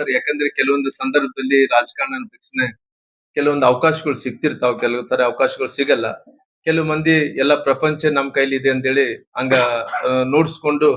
Sir. ಯಾಕಂದ್ರೆ ಕೆಲವೊಂದು ಸಂದರ್ಭದಲ್ಲಿ ರಾಜಕಾರಣ ಅಂದ ತಕ್ಷಣ ಕೆಲವೊಂದು ಅವಕಾಶಗಳು ಸಿಗ್ತಿರ್ತಾವ, ಕೆಲವು ತರ ಅವಕಾಶಗಳು ಸಿಗಲ್ಲ. ಕೆಲವು ಮಂದಿ ಎಲ್ಲ ಪ್ರಪಂಚ ನಮ್ ಕೈಲಿ ಇದೆ ಅಂತೇಳಿ ಹಂಗ ನೋಡ್ಸ್ಕೊಂಡು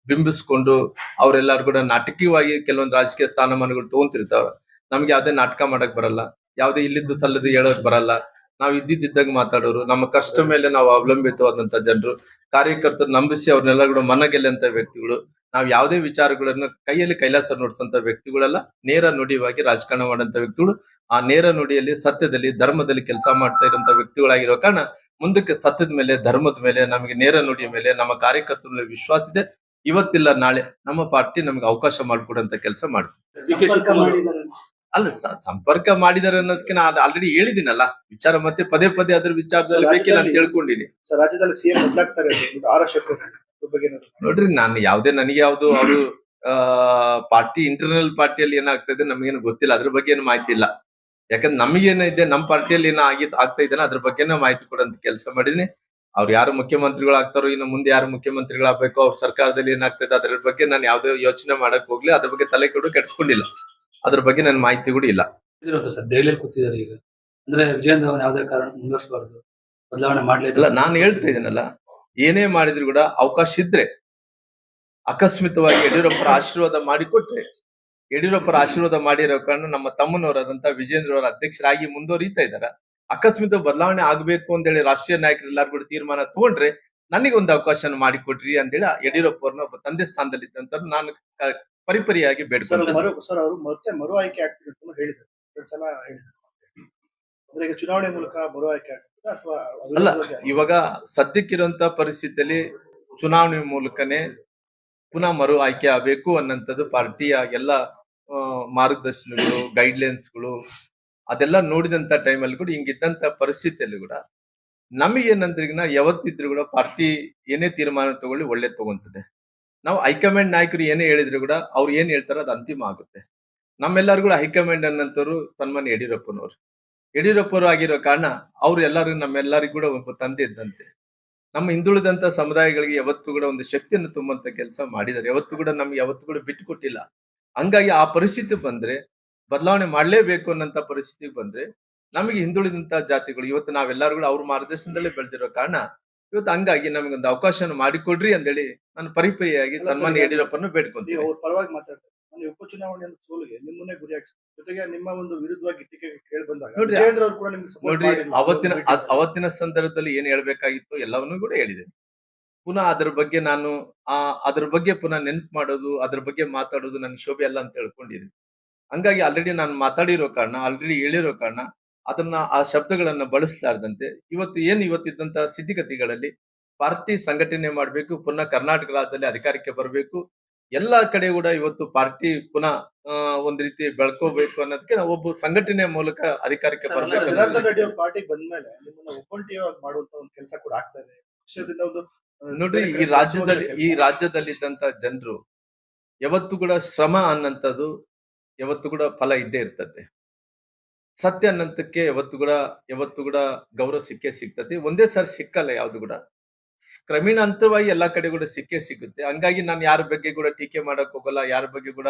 ಬಿಂಬಿಸ್ಕೊಂಡು ಅವ್ರೆಲ್ಲಾರು ಕೂಡ ನಾಟಕೀಯವಾಗಿ ಕೆಲವೊಂದು ರಾಜಕೀಯ ಸ್ಥಾನಮಾನಗಳು ತಗೊಂತಿರ್ತಾವ. ನಮ್ಗೆ ಯಾವ್ದೇ ನಾಟಕ ಮಾಡಕ್ ಬರಲ್ಲ, ಯಾವ್ದೇ ಇಲ್ಲಿದ್ದು ಸಲ್ಲದು ಹೇಳಕ್ ಬರಲ್ಲ. ನಾವ್ ಇದ್ದಿದ್ದಾಗ ಮಾತಾಡೋರು, ನಮ್ಮ ಕಷ್ಟ ಮೇಲೆ ನಾವು ಅವಲಂಬಿತವಾದಂತ ಜನರು, ಕಾರ್ಯಕರ್ತರು ನಂಬಿಸಿ ಅವ್ರನ್ನೆಲ್ಲ ಕೂಡ ಮನಗೆಲ್ಲಂತ ವ್ಯಕ್ತಿಗಳು. ನಾವ್ ಯಾವ್ದೇ ವಿಚಾರಗಳನ್ನ ಕೈಯಲ್ಲಿ ಕೈಲಾಸ ನೋಡ್ಸಂತ ವ್ಯಕ್ತಿಗಳೆಲ್ಲ ನೇರ ನುಡಿವಾಗಿ ರಾಜಕಾರಣ ಮಾಡಂತ ವ್ಯಕ್ತಿಗಳು. ಆ ನೇರ ನುಡಿಯಲ್ಲಿ ಸತ್ಯದಲ್ಲಿ ಧರ್ಮದಲ್ಲಿ ಕೆಲಸ ಮಾಡ್ತಾ ಇರುವಂತ ವ್ಯಕ್ತಿಗಳಾಗಿರೋ ಕಾರಣ ಮುಂದಕ್ಕೆ ಸತ್ಯದ ಮೇಲೆ ಧರ್ಮದ ಮೇಲೆ ನಮಗೆ ನೇರ ನುಡಿಯ ಮೇಲೆ ನಮ್ಮ ಕಾರ್ಯಕರ್ತರ ಮೇಲೆ ವಿಶ್ವಾಸ ಇದೆ. ಇವತ್ತಿಲ್ಲ ನಾಳೆ ನಮ್ಮ ಪಾರ್ಟಿ ನಮ್ಗೆ ಅವಕಾಶ ಮಾಡಿಕೊಡಂತ ಕೆಲಸ ಮಾಡ್ತೀವಿ. ಅಲ್ಲ, ಸಂಪರ್ಕ ಮಾಡಿದಾರೆ ಅನ್ನೋದಕ್ಕೆ ನಾನು ಆಲ್ರೆಡಿ ಹೇಳಿದಿನಲ್ಲ ವಿಚಾರ. ಮತ್ತೆ ಪದೇ ಪದೇ ಅದ್ರ ವಿಚಾರದಲ್ಲಿ ಬೇಕಿಲ್ಲ ಅಂತ ತಿಳ್ಕೊಂಡಿನಿ. ರಾಜ್ಯದಲ್ಲಿ ಸಿಎಂ ಬದಲಾಗ್ತಾರೆ ನೋಡ್ರಿ, ನಾನು ನನಗೆ ಯಾವ್ದು ಅವರು ಪಾರ್ಟಿ ಇಂಟರ್ನಲ್ ಪಾರ್ಟಿಯಲ್ಲಿ ಏನಾಗ್ತಾ ನಮಗೇನು ಗೊತ್ತಿಲ್ಲ, ಅದ್ರ ಬಗ್ಗೆ ಏನು ಮಾಹಿತಿ ಇಲ್ಲ. ಯಾಕಂದ್ರೆ ನಮಗೇನಿದೆ ನಮ್ಮ ಪಾರ್ಟಿಯಲ್ಲಿ ಏನೋ ಆಗ್ತಾ ಇದ್ದಾನೆ ಅದ್ರ ಬಗ್ಗೆನೇ ಮಾಹಿತಿ ಕೊಡಂತ ಕೆಲಸ ಮಾಡಿದೀನಿ. ಅವ್ರು ಯಾರು ಮುಖ್ಯಮಂತ್ರಿಗಳಾಗ್ತಾರೋ, ಇನ್ನು ಮುಂದೆ ಯಾರು ಮುಖ್ಯಮಂತ್ರಿಗಳಾಗಬೇಕು, ಅವ್ರ ಸರ್ಕಾರದಲ್ಲಿ ಏನಾಗ್ತದೆ ಅದ್ರ ಬಗ್ಗೆ ನಾನು ಯಾವ್ದೇ ಯೋಚನೆ ಮಾಡಕ್ ಹೋಗ್ಲಿ, ಅದ್ರ ಬಗ್ಗೆ ತಲೆ ಕೆಡಿಸ್ಕೊಂಡಿಲ್ಲ. ಅದ್ರ ಬಗ್ಗೆ ನನ್ನ ಮಾಹಿತಿ ಕೂಡ ಇಲ್ಲ. ಸರ್ ದೆಹಲಿಯಲ್ಲಿ ಕೂತಿದ್ದಾರೆ ಈಗ, ಅಂದ್ರೆ ವಿಜಯೇಂದ್ರ ಅವನ್ ಯಾವ್ದೇ ಕಾರಣ ಮುಂದುವರಿಸಬಾರ್ದು, ಬದಲಾವಣೆ ಮಾಡ್ಲಿಲ್ಲ. ನಾನು ಹೇಳ್ತಾ ಇದ್ದೀನಲ್ಲ, ಏನೇ ಮಾಡಿದ್ರು ಕೂಡ ಅವಕಾಶ ಇದ್ರೆ ಅಕಸ್ಮಿತವಾಗಿ ಯಡಿಯೂರಪ್ಪರ ಆಶೀರ್ವಾದ ಮಾಡಿಕೊಟ್ರೆ, ಯಡಿಯೂರಪ್ಪರ ಆಶೀರ್ವಾದ ಮಾಡಿರೋ ಕಾರಣ ನಮ್ಮ ತಮ್ಮನವರಾದಂತ ವಿಜೇಂದ್ರ ಅವರ ಅಧ್ಯಕ್ಷರಾಗಿ ಮುಂದುವರಿತಾ ಇದಾರ. ಅಕಸ್ಮಿತ ಬದಲಾವಣೆ ಆಗ್ಬೇಕು ಅಂತೇಳಿ ರಾಷ್ಟ್ರೀಯ ನಾಯಕರೆಲ್ಲರೂ ಕೂಡ ತೀರ್ಮಾನ ತಗೊಂಡ್ರೆ ನನಗೊಂದು ಅವಕಾಶ ಮಾಡಿಕೊಡ್ರಿ ಅಂತೇಳಿ ಯಡಿಯೂರಪ್ಪ ಅವ್ರನ್ನ ಒಬ್ಬ ತಂದೆ ಸ್ಥಾನದಲ್ಲಿ ಇದ್ದಂತ ನಾನು ಪರಿಪರಿಯಾಗಿ ಬೇಡ್ತಾರೆ. ಸರ್ ಅವರು ಮತ್ತೆ ಮರು ಆಯ್ಕೆ ಆಗ್ತಿದೆ ಅಂತ ಹೇಳಿದ್ರು, 2 ಸಲ ಹೇಳಿದ್ರು. ಅಂದ್ರೆ ಈಗ ಚುನಾವಣೆ ಮೂಲಕ ಮರು ಆಯ್ಕೆ ಆಗ್ತದೆ ಅಥವಾ ಅಲ್ಲ, ಇವಾಗ ಸದ್ಯಕ್ಕಿರುವಂತ ಪರಿಸ್ಥಿತಿಯಲ್ಲಿ ಚುನಾವಣೆ ಮೂಲಕನೇ ಪುನಃ ಮರು ಆಯ್ಕೆ ಆಗಬೇಕು ಅನ್ನೋಂಥದ್ದು ಪಾರ್ಟಿಯ ಎಲ್ಲ ಮಾರ್ಗದರ್ಶನಗಳು, ಗೈಡ್ಲೈನ್ಸ್ಗಳು ಅದೆಲ್ಲ ನೋಡಿದಂತ ಟೈಮಲ್ಲಿ ಕೂಡ ಹಿಂಗಿದ್ದಂತ ಪರಿಸ್ಥಿತಿಯಲ್ಲಿ ಕೂಡ ನಮಗೇನಂದ್ರೆ ಈಗ ಯಾವತ್ತಿದ್ರು ಕೂಡ ಪಾರ್ಟಿ ಏನೇ ತೀರ್ಮಾನ ತಗೊಳ್ಳಿ ಒಳ್ಳೆ ತಗೊಂತದೆ. ನಾವು ಹೈಕಮಾಂಡ್ ನಾಯಕರು ಏನೇ ಹೇಳಿದ್ರು ಕೂಡ ಅವ್ರು ಏನ್ ಹೇಳ್ತಾರೋ ಅದು ಅಂತಿಮ ಆಗುತ್ತೆ. ನಮ್ಮೆಲ್ಲರಿಗೂ ಕೂಡ ಹೈಕಮಾಂಡ್ ಅನ್ನಂತವ್ರು ಸನ್ಮಾನ್ಯ ಯಡಿಯೂರಪ್ಪರು ಆಗಿರೋ ಕಾರಣ ಅವ್ರು ಎಲ್ಲರಿಗೂ ನಮ್ಮೆಲ್ಲರಿಗೂ ಕೂಡ ಒಬ್ಬ ತಂದೆ ಇದ್ದಂತೆ. ನಮ್ಮ ಹಿಂದುಳಿದಂತ ಸಮುದಾಯಗಳಿಗೆ ಯಾವತ್ತೂ ಕೂಡ ಒಂದು ಶಕ್ತಿಯನ್ನು ತುಂಬಂತ ಕೆಲಸ ಮಾಡಿದ್ದಾರೆ. ಯಾವತ್ತೂ ಕೂಡ ನಮ್ಗೆ ಯಾವತ್ತೂ ಕೂಡ ಬಿಟ್ಟು ಕೊಟ್ಟಿಲ್ಲ. ಹಂಗಾಗಿ ಆ ಪರಿಸ್ಥಿತಿ ಬಂದ್ರೆ ಬದಲಾವಣೆ ಮಾಡ್ಲೇಬೇಕು ಅನ್ನೋಂತ ಪರಿಸ್ಥಿತಿ ಬಂದ್ರೆ ನಮಗೆ ಹಿಂದುಳಿದಂತ ಜಾತಿಗಳು ಇವತ್ತು ನಾವೆಲ್ಲರೂ ಕೂಡ ಅವ್ರ ಮಾರ್ಗದರ್ಶನದಲ್ಲೇ ಬೆಳೆದಿರೋ ಕಾರಣ ಇವತ್ತು ಹಂಗಾಗಿ ನಮಗೊಂದು ಅವಕಾಶ ಮಾಡಿಕೊಡ್ರಿ ಅಂತೇಳಿ ನಾನು ಪರಿಪರಿಯಾಗಿ ಸನ್ಮಾನ್ಯ ಯಡಿಯೂರಪ್ಪನ ಬೇಡ್ಕೊಂತೀವಿ. ಅವ್ರ ಪರವಾಗಿ ಮಾತಾಡ್ತಾರೆ. ಉಪಚುನಾವಣೆ ಸೋಲಿಗೆ ನಿಮ್ಮನ್ನೇ ಗುರಿಯಾಗಿಸಿ ಜೊತೆಗೆ ನಿಮ್ಮ ಒಂದು ವಿರುದ್ಧವಾಗಿ ಟೀಕೆ ಕೇಳಿ ಬಂದಾಗ ನೋಡ್ರಿ, ಅವತ್ತಿನ ಸಂದರ್ಭದಲ್ಲಿ ಏನ್ ಹೇಳ್ಬೇಕಾಗಿತ್ತು ಎಲ್ಲವನ್ನೂ ಕೂಡ ಹೇಳಿದ್ದೇನೆ. ಪುನಃ ಅದ್ರ ಬಗ್ಗೆ ನಾನು ಅದ್ರ ಬಗ್ಗೆ ಪುನಃ ನೆನ್ಪು ಮಾಡೋದು, ಅದ್ರ ಬಗ್ಗೆ ಮಾತಾಡೋದು ನನ್ಗೆ ಶೋಭೆ ಅಲ್ಲ ಅಂತ ಹೇಳ್ಕೊಂಡಿದ್ದೀನಿ. ಹಂಗಾಗಿ ಆಲ್ರೆಡಿ ನಾನು ಮಾತಾಡಿರೋ ಕಾರಣ, ಆಲ್ರೆಡಿ ಹೇಳಿರೋ ಕಾರಣ ಅದನ್ನ ಆ ಶಬ್ದಗಳನ್ನ ಬಳಸಲಾರ್ದಂತೆ ಇವತ್ತಿದ್ದಂತ ಸ್ಥಿತಿಗತಿಗಳಲ್ಲಿ ಪಾರ್ಟಿ ಸಂಘಟನೆ ಮಾಡ್ಬೇಕು, ಪುನಃ ಕರ್ನಾಟಕ ರಾಜ್ಯದಲ್ಲಿ ಅಧಿಕಾರಕ್ಕೆ ಬರಬೇಕು. ಎಲ್ಲಾ ಕಡೆ ಕೂಡ ಇವತ್ತು ಪಾರ್ಟಿ ಪುನಃ ಒಂದ್ ರೀತಿ ಬೆಳ್ಕೋಬೇಕು ಅನ್ನೋದಕ್ಕೆ ನಾವು ಒಬ್ಬ ಸಂಘಟನೆ ಮೂಲಕ ಅಧಿಕಾರಕ್ಕೆ ಬರಬೇಕು. ಪಾರ್ಟಿ ಬಂದ್ಮೇಲೆ ನಿಮ್ಮನ್ನ ಒಬ್ಬಂಟಿಯಾಗಿ ಮಾಡುವಂತ ಒಂದು ಕೆಲಸ ಕೂಡ ಆಗ್ತಾ ಇದೆ. ಪಕ್ಷದಿಂದ ಒಂದು ನೋಡ್ರಿ, ಈ ರಾಜ್ಯದಲ್ಲಿ ಇದ್ದಂತ ಜನರು ಯಾವತ್ತು ಕೂಡ ಶ್ರಮ ಅನ್ನಂಥದ್ದು ಯಾವತ್ತು ಕೂಡ ಫಲ ಇದ್ದೇ ಇರ್ತದೆ. ಸತ್ಯ ಅನ್ನಂತಕ್ಕೆ ಯಾವತ್ತು ಕೂಡ ಗೌರವ ಸಿಗ್ತದೆ. ಒಂದೇ ಸಾರಿ ಸಿಕ್ಕಲ್ಲ, ಯಾವ್ದು ಕೂಡ ಕ್ರಮೇಣ ಹಂತವಾಗಿ ಎಲ್ಲಾ ಕಡೆ ಕೂಡ ಸಿಗುತ್ತೆ. ಹಂಗಾಗಿ ನಾನು ಯಾರ ಬಗ್ಗೆ ಕೂಡ ಟೀಕೆ ಮಾಡಕ್ ಹೋಗಲ್ಲ, ಯಾರ ಬಗ್ಗೆ ಕೂಡ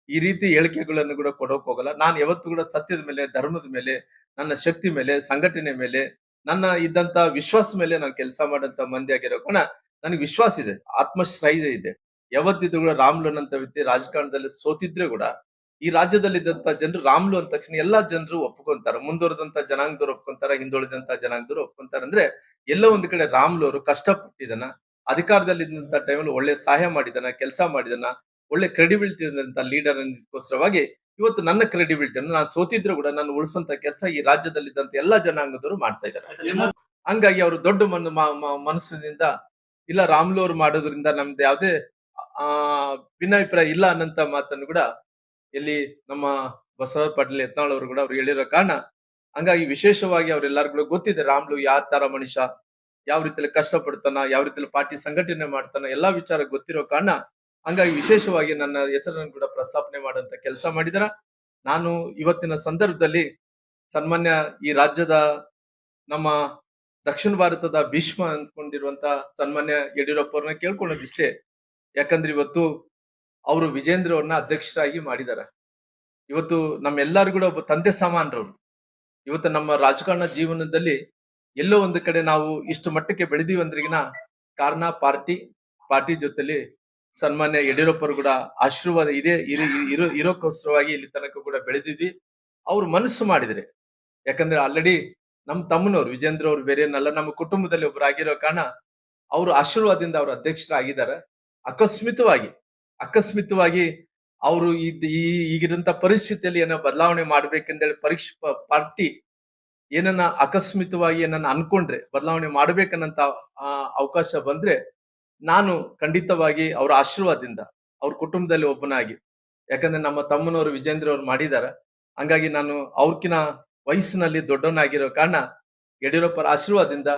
ಈ ರೀತಿ ಹೇಳಿಕೆಗಳನ್ನು ಕೂಡ ಕೊಡೋಕ್ ಹೋಗಲ್ಲ. ನಾನು ಯಾವತ್ತು ಕೂಡ ಸತ್ಯದ ಮೇಲೆ, ಧರ್ಮದ ಮೇಲೆ, ನನ್ನ ಶಕ್ತಿ ಮೇಲೆ, ಸಂಘಟನೆ ಮೇಲೆ, ನನ್ನ ಇದ್ದಂತ ವಿಶ್ವಾಸ ಮೇಲೆ ನಾನು ಕೆಲಸ ಮಾಡಂತ ಮಂದಿ ಆಗಿರೋ ಕಾರಣ ನನಗೆ ವಿಶ್ವಾಸ ಇದೆ, ಆತ್ಮಸ್ಥೈರ್ಯ ಇದೆ. ಯಾವತ್ತಿದ್ರು ಕೂಡ ರಾಮ್ಲು ಅನ್ನಂತ ವ್ಯಕ್ತಿ ರಾಜಕಾರಣದಲ್ಲಿ ಸೋತಿದ್ರೆ ಕೂಡ ಈ ರಾಜ್ಯದಲ್ಲಿ ಇದ್ದಂತ ಜನರು ರಾಮ್ಲು ಅಂದ ತಕ್ಷಣ ಎಲ್ಲಾ ಜನರು ಒಪ್ಕೊಂತಾರ. ಮುಂದುವರೆದಂತ ಜನಾಂಗದವ್ರು ಒಪ್ಕೊಂತಾರ, ಹಿಂದುಳಿದಂತ ಜನಾಂಗದವ್ರು ಒಪ್ಕೊಂತಾರ. ಅಂದ್ರೆ ಎಲ್ಲೋ ಒಂದ್ ಕಡೆ ರಾಮ್ಲು ಅವರು ಕಷ್ಟಪಟ್ಟಿದ್ದಾನ, ಅಧಿಕಾರದಲ್ಲಿ ಇದ್ದಂತ ಟೈಮಲ್ಲಿ ಒಳ್ಳೆ ಸಹಾಯ ಮಾಡಿದಾನ, ಕೆಲಸ ಮಾಡಿದಾನ, ಒಳ್ಳೆ ಕ್ರೆಡಿಬಿಲಿಟಿ ಇದ್ದಂತ ಲೀಡರ್ ಅನ್ನೋದಕ್ಕೋಸ್ಕರವಾಗಿ ಇವತ್ತು ನನ್ನ ಕ್ರೆಡಿಬಿಲಿಟಿಯನ್ನು ನಾನು ಸೋತಿದ್ರು ಕೂಡ ನಾನು ಉಳಿಸಂತ ಕೆಲಸ ಈ ರಾಜ್ಯದಲ್ಲಿ ಇದ್ದಂತ ಎಲ್ಲಾ ಜನಾಂಗದವರು ಮಾಡ್ತಾ ಇದ್ದಾರೆ. ಹಂಗಾಗಿ ಅವರು ದೊಡ್ಡ ಮನಸ್ಸಿನಿಂದ ಇಲ್ಲ ರಾಮ್ಲು ಅವ್ರು ಮಾಡೋದ್ರಿಂದ ನಮ್ದು ಯಾವ್ದೇ ಭಿನ್ನಾಭಿಪ್ರಾಯ ಇಲ್ಲ ಅನ್ನಂತ ಮಾತನ್ನು ಕೂಡ ಇಲ್ಲಿ ನಮ್ಮ ಬಸವರಾಜ ಪಾಟೀಲ್ ಯತ್ನಾಳ್ ಅವರು ಕೂಡ ಅವ್ರು ಹೇಳಿರೋ ಕಾರಣ ಹಂಗಾಗಿ ವಿಶೇಷವಾಗಿ ಅವ್ರೆಲ್ಲರಿಗೂ ಗೊತ್ತಿದೆ ರಾಮ್ಲು ಯಾವ ತರ ಮನುಷ್ಯ, ಯಾವ ರೀತಿಯಲ್ಲಿ ಕಷ್ಟ ಪಡ್ತಾನ, ಯಾವ ರೀತಿಯಲ್ಲಿ ಪಾರ್ಟಿ ಸಂಘಟನೆ ಮಾಡ್ತಾನ, ಎಲ್ಲಾ ವಿಚಾರ ಗೊತ್ತಿರೋ ಕಾರಣ ಹಂಗಾಗಿ ವಿಶೇಷವಾಗಿ ನನ್ನ ಹೆಸರನ್ನು ಕೂಡ ಪ್ರಸ್ತಾಪನೆ ಮಾಡಂತ ಕೆಲಸ ಮಾಡಿದಾರ. ನಾನು ಇವತ್ತಿನ ಸಂದರ್ಭದಲ್ಲಿ ಸನ್ಮಾನ್ಯ ಈ ರಾಜ್ಯದ ನಮ್ಮ ದಕ್ಷಿಣ ಭಾರತದ ಭೀಷ್ಮ ಅಂದ್ಕೊಂಡಿರುವಂತ ಸನ್ಮಾನ್ಯ ಯಡಿಯೂರಪ್ಪ ಅವ್ರನ್ನ ಕೇಳ್ಕೊಳ್ಳೋದಿಷ್ಟೇ. ಯಾಕಂದ್ರೆ ಇವತ್ತು ಅವರು ವಿಜೇಂದ್ರ ಅವ್ರನ್ನ ಅಧ್ಯಕ್ಷರಾಗಿ ಮಾಡಿದಾರ. ಇವತ್ತು ನಮ್ಮೆಲ್ಲರೂ ಕೂಡ ಒಬ್ಬ ತಂದೆ ಸಮಾನರವ್ರು. ಇವತ್ತು ನಮ್ಮ ರಾಜಕಾರಣ ಜೀವನದಲ್ಲಿ ಎಲ್ಲೋ ಒಂದು ಕಡೆ ನಾವು ಇಷ್ಟು ಮಟ್ಟಕ್ಕೆ ಬೆಳೆದೀವಿ ಅಂದ್ರಿಗಿನ ಕಾರಣ ಪಾರ್ಟಿ ಜೊತೆಲಿ ಸನ್ಮಾನ್ಯ ಯಡಿಯೂರಪ್ಪರು ಕೂಡ ಆಶೀರ್ವಾದ ಇದೆ ಇರೋಕ್ಕೋಸ್ಕರವಾಗಿ ಇಲ್ಲಿ ತನಕ ಕೂಡ ಬೆಳೆದಿದ್ವಿ. ಅವ್ರು ಮನಸ್ಸು ಮಾಡಿದ್ರೆ, ಯಾಕಂದ್ರೆ ಆಲ್ರೆಡಿ ನಮ್ಮ ತಮ್ಮನವ್ರು ವಿಜೇಂದ್ರ ಅವ್ರು ಬೇರೆ ಏನಲ್ಲ, ನಮ್ಮ ಕುಟುಂಬದಲ್ಲಿ ಒಬ್ಬರಾಗಿರೋ ಕಾರಣ ಅವ್ರ ಆಶೀರ್ವಾದದಿಂದ ಅವ್ರ ಅಧ್ಯಕ್ಷರಾಗಿದ್ದಾರೆ. ಅಕಸ್ಮಿತವಾಗಿ ಅವರು ಈಗಿರಂತ ಪರಿಸ್ಥಿತಿಯಲ್ಲಿ ಏನೋ ಬದಲಾವಣೆ ಮಾಡ್ಬೇಕೆಂದೇಳಿ ಪಾರ್ಟಿ ಏನನ್ನ ಅಕಸ್ಮಿತವಾಗಿ ಏನನ್ನ ಅನ್ಕೊಂಡ್ರೆ ಬದಲಾವಣೆ ಮಾಡ್ಬೇಕನ್ನಂತ ಅವಕಾಶ ಬಂದ್ರೆ ನಾನು ಖಂಡಿತವಾಗಿ ಅವರ ಆಶೀರ್ವಾದದಿಂದ ಅವ್ರ ಕುಟುಂಬದಲ್ಲಿ ಒಬ್ಬನಾಗಿ, ಯಾಕಂದ್ರೆ ನಮ್ಮ ತಮ್ಮನವರು ವಿಜೇಂದ್ರ ಅವ್ರು ಮಾಡಿದಾರ, ಹಂಗಾಗಿ ನಾನು ಅವ್ರಕಿನ ವಯಸ್ಸಿನಲ್ಲಿ ದೊಡ್ಡವನಾಗಿರೋ ಕಾರಣ ಯಡಿಯೂರಪ್ಪರ ಆಶೀರ್ವಾದದಿಂದ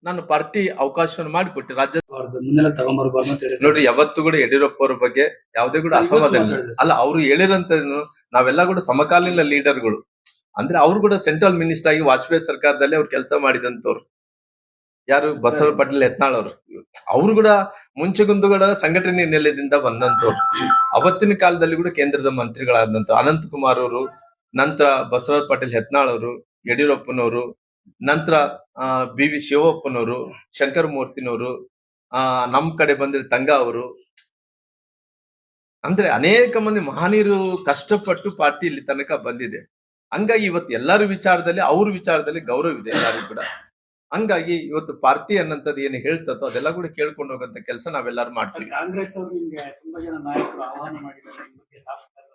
ನಾನು ಪಾರ್ಟಿ ಅವಕಾಶವನ್ನು ಮಾಡಿಕೊಟ್ಟೆ. ರಾಜ್ಯ ಮುಂದೆಲ್ಲ ತಗೊಂಡ್ಬರ್ಬಾರ್ದು ಅಂತ ಹೇಳಿ ನೋಡಿ, ಯಾವತ್ತೂ ಕೂಡ ಯಡಿಯೂರಪ್ಪ ಅವ್ರ ಬಗ್ಗೆ ಯಾವುದೇ ಕೂಡ ಅಸಮಾಧಾನ ಇಲ್ಲ. ಅಲ್ಲ, ಅವ್ರು ಹೇಳಿರಂತ ನಾವೆಲ್ಲ ಕೂಡ ಸಮಕಾಲೀನ ಲೀಡರ್ಗಳು. ಅಂದ್ರೆ ಅವ್ರು ಕೂಡ ಸೆಂಟ್ರಲ್ ಮಿನಿಸ್ಟರ್ ಆಗಿ ವಾಜಪೇಯಿ ಸರ್ಕಾರದಲ್ಲಿ ಅವ್ರು ಕೆಲಸ ಮಾಡಿದಂತವ್ರು. ಯಾರು? ಬಸವ ಪಾಟೀಲ್ ಯತ್ನಾಳ್ ಅವರು. ಅವರು ಕೂಡ ಮುಂಚೆಗುಂದುಗಳ ಸಂಘಟನೆ ನೆಲೆದಿಂದ ಬಂದಂತವ್ರು. ಅವತ್ತಿನ ಕಾಲದಲ್ಲಿ ಕೂಡ ಕೇಂದ್ರದ ಮಂತ್ರಿಗಳಾದಂತ ಅನಂತಕುಮಾರ್ ಅವರು, ನಂತರ ಬಸವ ಪಾಟೀಲ್ ಯತ್ನಾಳ್ ಅವರು, ಯಡಿಯೂರಪ್ಪನವರು, ನಂತರ BV ಶಿವಪ್ಪನವರು, ಶಂಕರ ಮೂರ್ತಿನವರು, ನಮ್ ಕಡೆ ಬಂದ್ರೆ ತಂಗ ಅವರು. ಅಂದ್ರೆ ಅನೇಕ ಮಂದಿ ಮಹನೀಯರು ಕಷ್ಟಪಟ್ಟು ಪಾರ್ಟಿ ಇಲ್ಲಿ ತನಕ ಬಂದಿದೆ. ಹಂಗಾಗಿ ಇವತ್ತು ಎಲ್ಲರ ವಿಚಾರದಲ್ಲಿ, ಅವ್ರ ವಿಚಾರದಲ್ಲಿ ಗೌರವ ಇದೆ ಎಲ್ಲರಿಗೂ ಕೂಡ. ಹಂಗಾಗಿ ಇವತ್ತು ಪಾರ್ಟಿ ಅನ್ನಂಥದ್ದು ಏನು ಹೇಳ್ತದೋ ಅದೆಲ್ಲ ಕೂಡ ಕೇಳ್ಕೊಂಡು ಹೋಗಂತ ಕೆಲಸ ನಾವೆಲ್ಲರೂ ಮಾಡ್ತೀವಿ. ಕಾಂಗ್ರೆಸ್ ಅವರು ನಿಮ್ಗೆ ತುಂಬಾ ಜನ ನಾಯಕರು ಆಹ್ವಾನ ಮಾಡಿದ್ದಾರೆ, ಈ ಬಗ್ಗೆ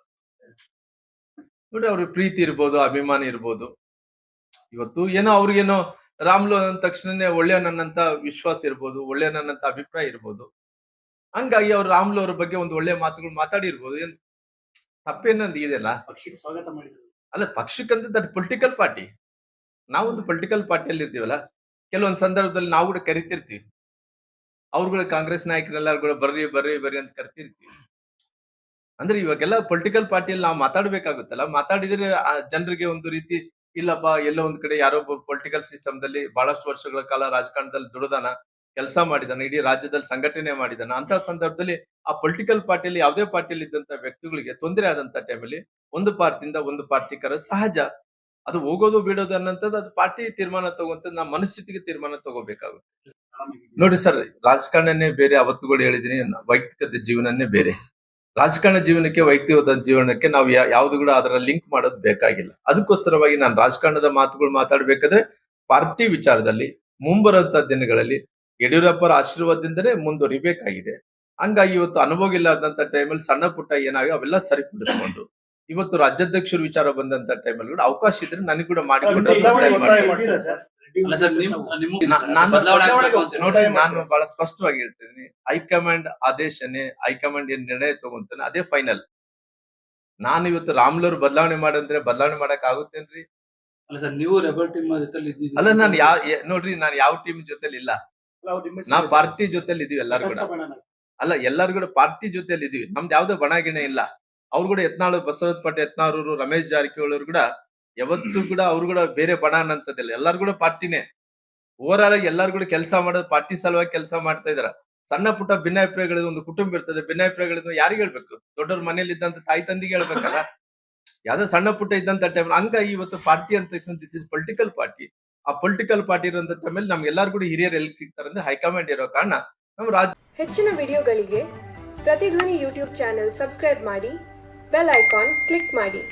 ನೋಡಿ, ಅವ್ರಿಗೆ ಪ್ರೀತಿ ಇರ್ಬೋದು, ಅಭಿಮಾನ ಇರ್ಬೋದು. ಇವತ್ತು ಏನೋ ಅವ್ರಿಗೇನೋ ರಾಮ್ಲು ಅಂದ ತಕ್ಷಣನೇ ಒಳ್ಳೆಯವನನ್ನಂತ ವಿಶ್ವಾಸ ಇರ್ಬೋದು, ಒಳ್ಳೆಯವನನ್ನಂತ ಅಭಿಪ್ರಾಯ ಇರ್ಬೋದು. ಹಂಗಾಗಿ ಅವ್ರು ರಾಮ್ಲು ಅವ್ರ ಬಗ್ಗೆ ಒಂದು ಒಳ್ಳೆ ಮಾತುಗಳು ಮಾತಾಡಿರ್ಬೋದು. ಏನ್ ತಪ್ಪೇನಂದ್ ಇದೆಯಲ್ಲ? ಪಕ್ಷಕ್ಕೆ ಸ್ವಾಗತ ಮಾಡಿದ್ರು. ಅಲ್ಲ, ಪಕ್ಷಕ್ಕಂತ ದಟ್ ಪೊಲಿಟಿಕಲ್ ಪಾರ್ಟಿ. ನಾವೊಂದು ಪೊಲಿಟಿಕಲ್ ಪಾರ್ಟಿಯಲ್ಲಿ ಇರ್ತೀವಲ್ಲ, ಕೆಲವೊಂದು ಸಂದರ್ಭದಲ್ಲಿ ನಾವು ಕೂಡ ಕರಿತಿರ್ತೀವಿ. ಅವ್ರುಗಳ ಕಾಂಗ್ರೆಸ್ ನಾಯಕರೆಲ್ಲರೂ ಕೂಡ ಬರ್ರಿ ಅಂತ ಕರಿತಿರ್ತೀವಿ. ಅಂದ್ರೆ ಇವಾಗೆಲ್ಲ ಪೊಲಿಟಿಕಲ್ ಪಾರ್ಟಿಯಲ್ಲಿ ನಾವು ಮಾತಾಡ್ಬೇಕಾಗುತ್ತಲ್ಲ, ಮಾತಾಡಿದ್ರೆ ಜನರಿಗೆ ಒಂದು ರೀತಿ ಇಲ್ಲಪ್ಪ, ಎಲ್ಲೋ ಒಂದ್ ಕಡೆ ಯಾರೋ ಪೊಲಿಟಿಕಲ್ ಸಿಸ್ಟಮ್ ದಲ್ಲಿ ಬಹಳಷ್ಟು ವರ್ಷಗಳ ಕಾಲ ರಾಜಕಾರಣದಲ್ಲಿ ದುಡಿದಾನ, ಕೆಲಸ ಮಾಡಿದಾನ, ಇಡೀ ರಾಜ್ಯದಲ್ಲಿ ಸಂಘಟನೆ ಮಾಡಿದಾನ. ಅಂತ ಸಂದರ್ಭದಲ್ಲಿ ಆ ಪೊಲಿಟಿಕಲ್ ಪಾರ್ಟಿಯಲ್ಲಿ ಯಾವುದೇ ಪಾರ್ಟಿಯಲ್ಲಿ ಇದ್ದಂತ ವ್ಯಕ್ತಿಗಳಿಗೆ ತೊಂದರೆ ಆದಂತ ಟೈಮಲ್ಲಿ ಒಂದು ಪಾರ್ಟಿಯಿಂದ ಒಂದು ಪಾರ್ಟಿ ಕರೆದು ಸಹಜ. ಅದು ಹೋಗೋದು ಬಿಡೋದು ಅನ್ನೋಂಥದ್ದು ಅದು ಪಾರ್ಟಿ ತೀರ್ಮಾನ ತಗೊಂತ ನಮ್ಮ ಮನಸ್ಥಿತಿಗೆ ತೀರ್ಮಾನ ತಗೋಬೇಕಾಗುತ್ತೆ. ನೋಡಿ ಸರ್, ರಾಜಕಾರಣನೇ ಬೇರೆ, ಅವತ್ತುಗಳು ಹೇಳಿದೀನಿ, ವೈಯಕ್ತಿಕ ಜೀವನನೇ ಬೇರೆ. ರಾಜಕಾರಣ ಜೀವನಕ್ಕೆ ವೈಯಕ್ತಿಕ ಜೀವನಕ್ಕೆ ನಾವು ಯಾವ್ದು ಕೂಡ ಅದರ ಲಿಂಕ್ ಮಾಡೋದು ಬೇಕಾಗಿಲ್ಲ. ಅದಕ್ಕೋಸ್ಕರವಾಗಿ ನಾನು ರಾಜಕಾರಣದ ಮಾತುಗಳು ಮಾತಾಡ್ಬೇಕಾದ್ರೆ ಪಾರ್ಟಿ ವಿಚಾರದಲ್ಲಿ ಮುಂಬರುವಂತ ದಿನಗಳಲ್ಲಿ ಯಡಿಯೂರಪ್ಪರ ಆಶೀರ್ವಾದದಿಂದನೇ ಮುಂದುವರಿಬೇಕಾಗಿದೆ. ಹಂಗಾಗಿ ಇವತ್ತು ಅನುಭವ ಇಲ್ಲದಂತ ಟೈಮಲ್ಲಿ ಸಣ್ಣ ಪುಟ್ಟ ಏನಾಗಿ ಅವೆಲ್ಲ ಸರಿಪಡಿಸ್ಕೊಂಡ್ರು. ಇವತ್ತು ರಾಜ್ಯಾಧ್ಯಕ್ಷರ ವಿಚಾರ ಬಂದಂತ ಟೈಮಲ್ಲಿ ಕೂಡ ಅವಕಾಶ ಇದ್ರೆ ನನಗೆ ಕೂಡ ಮಾಡಿಕೊಟ್ಟು ನೋಡಿ, ನಾನು ಬಹಳ ಸ್ಪಷ್ಟವಾಗಿ ಹೇಳ್ತೀನಿ, ಹೈಕಮಾಂಡ್ ಆದೇಶನೇ, ಹೈಕಮಾಂಡ್ ಏನ್ ನಿರ್ಣಯ ತಗೊಂತಾನೆ ಅದೇ ಫೈನಲ್. ನಾನು ಇವತ್ತು ರಾಮ್ಲವ್ರು ಬದಲಾವಣೆ ಮಾಡಂದ್ರೆ ಬದಲಾವಣೆ ಮಾಡಕ್ ಆಗುತ್ತೇನ್ರಿ? ಅಲ್ಲ ಸರ್, ನೀವು ರೆಬಲ್ ಟೀಮ್ ಜೊತೆಲಿ ಇದ್ದೀರಿ. ಅಲ್ಲ, ನಾನು ನೋಡ್ರಿ, ನಾನು ಯಾವ ಟೀಮ್ ಜೊತೆಲಿ ಇಲ್ಲ, ನಾವು ಪಾರ್ಟಿ ಜೊತೆಲಿ ಇದೀವಿ ಎಲ್ಲರೂ ಕೂಡ. ಅಲ್ಲ, ಎಲ್ಲರೂ ಕೂಡ ಪಾರ್ಟಿ ಜೊತೆಲಿ ಇದೀವಿ, ನಮ್ದು ಯಾವ್ದೋ ಬಣ ಗಿಣ ಇಲ್ಲ. ಅವ್ರು ಕೂಡ ಯತ್ನಾಳ್, ಬಸವರಾಜ ಪಾಟೀಲ್ ಯತ್ನಾಳ್ ಅವರು, ರಮೇಶ್ ಜಾರಕಿಹೊಳಿ ಅವರು ಕೂಡ ಯಾವತ್ತೂ ಕೂಡ ಅವ್ರು ಕೂಡ ಬೇರೆ ಬಣ ಅನ್ನಂತದಿಲ್ಲ, ಎಲ್ಲಾರು ಕೂಡ ಪಾರ್ಟಿನೇ. ಓವರ್ ಆಲ್ ಆಗಿ ಎಲ್ಲಾರು ಕೂಡ ಕೆಲಸ ಮಾಡೋದು ಪಾರ್ಟಿ ಸಲುವಾಗಿ ಕೆಲಸ ಮಾಡ್ತಾ ಇದಾರ. ಸಣ್ಣ ಪುಟ್ಟ ಭಿನ್ನಾಭಿಪ್ರಾಯಗಳಿಂದ ಒಂದು ಕುಟುಂಬ ಇರ್ತದೆ, ಭಿನ್ನಾಭಿಪ್ರಾಯಗಳಿಂದ ಯಾರಿಗೆ ಹೇಳ್ಬೇಕು? ದೊಡ್ಡವ್ರ ಮನೇಲಿ ಇದ್ದಂತ ತಾಯಿ ತಂದಿಗೆ ಹೇಳ್ಬೇಕಲ್ಲ, ಯಾವ್ದೋ ಸಣ್ಣ ಪುಟ್ಟ ಇದ್ದಂತ ಟೈಮ್. ಹಂಗಾಗಿ ಇವತ್ತು ಪಾರ್ಟಿ ಅಂತ ತಕ್ಷಣ ದಿಸ್ ಇಸ್ ಪೊಲಿಟಿಕಲ್ ಪಾರ್ಟಿ. ಆ ಪೊಲಿಟಿಕಲ್ ಪಾರ್ಟಿ ಇರೋಂತ ಟೈಮಲ್ಲಿ ನಮ್ಗೆ ಎಲ್ಲಾರು ಕೂಡ ಹಿರಿಯರು ಎಲ್ಲಿ ಸಿಗ್ತಾರೆ ಅಂದ್ರೆ ಹೈಕಮಾಂಡ್ ಇರೋ ಕಾರಣ ನಮ್ಮ ರಾಜ್ಯ. ಹೆಚ್ಚಿನ ವಿಡಿಯೋಗಳಿಗೆ ಪ್ರತಿಧ್ವನಿ ಯೂಟ್ಯೂಬ್ ಚಾನೆಲ್ ಸಬ್ಸ್ಕ್ರೈಬ್ ಮಾಡಿ, ಬೆಲ್ ಐಕಾನ್ ಕ್ಲಿಕ್ ಮಾಡಿ.